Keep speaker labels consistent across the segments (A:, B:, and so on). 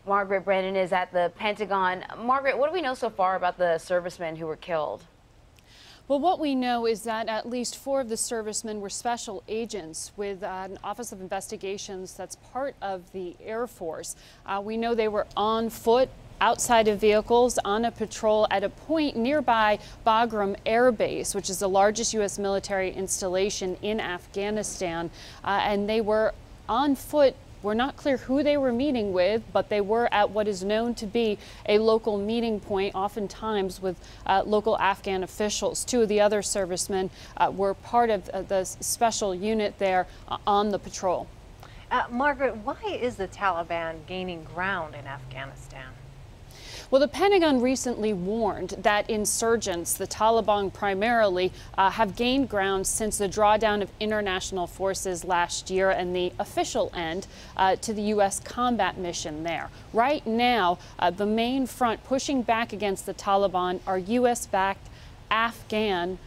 A: Margaret Brennan is at the Pentagon. Margaret, what do we know so far about the servicemen who were killed?
B: Well, what we know is that at least 4 of the servicemen were special agents with an Office of Investigations that's part of the Air Force. We know they were on foot, outside of vehicles, on a patrol at a point nearby Bagram Air Base, which is the largest U.S. military installation in Afghanistan. And they were on foot. We're not clear who they were meeting with, but they were at what is known to be a local meeting point, oftentimes with local Afghan officials. 2 of the other servicemen were part of the special unit there on the patrol.
C: Margaret, why is the Taliban gaining ground in Afghanistan?
B: Well, the Pentagon recently warned that insurgents, the Taliban primarily, have gained ground since the drawdown of international forces last year and the official end to the U.S. combat mission there. Right now, the main front pushing back against the Taliban are U.S.-backed Afghan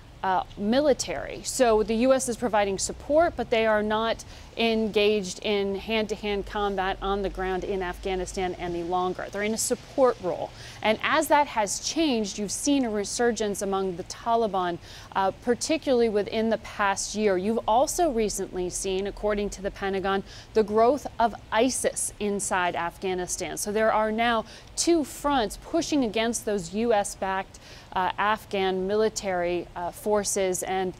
B: military. So the U.S. is providing support, but they are not engaged in hand-to-hand combat on the ground in Afghanistan any longer. They're in a support role. And as that has changed, you've seen a resurgence among the Taliban, particularly within the past year. You've also recently seen, according to the Pentagon, the growth of ISIS inside Afghanistan. So there are now 2 fronts pushing against those U.S.-backed Afghan military forces, and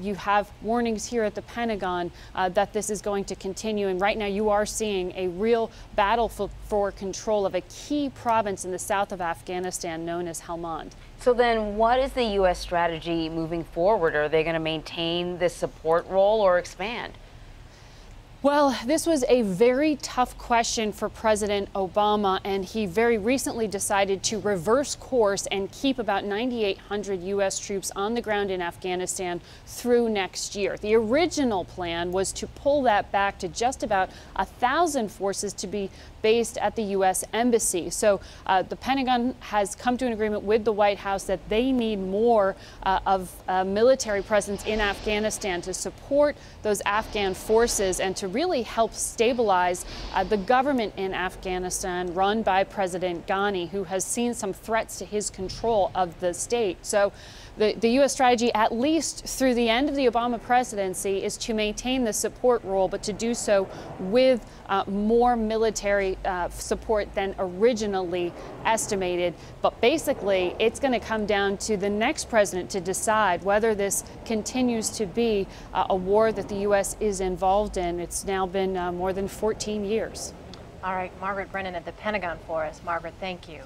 B: you have warnings here at the Pentagon that this is going to continue. And right now you are seeing a real battle for control of a key province in the south of Afghanistan known as Helmand.
A: So then what is the U.S. strategy moving forward? Are they going to maintain this support role or expand?
B: Well, this was a very tough question for President Obama, and he very recently decided to reverse course and keep about 9,800 U.S. troops on the ground in Afghanistan through next year. The original plan was to pull that back to just about 1,000 forces to be based at the U.S. Embassy. So the Pentagon has come to an agreement with the White House that they need more of a military presence in Afghanistan to support those Afghan forces and to really help stabilize the government in Afghanistan run by President Ghani, who has seen some threats to his control of the state. So the U.S. strategy, at least through the end of the Obama presidency, is to maintain the support role, but to do so with more military support than originally estimated. But basically, it's going to come down to the next president to decide whether this continues to be a war that the U.S. is involved in. It's now been more than 14 years.
C: All right, Margaret Brennan at the Pentagon for us. Margaret, thank you.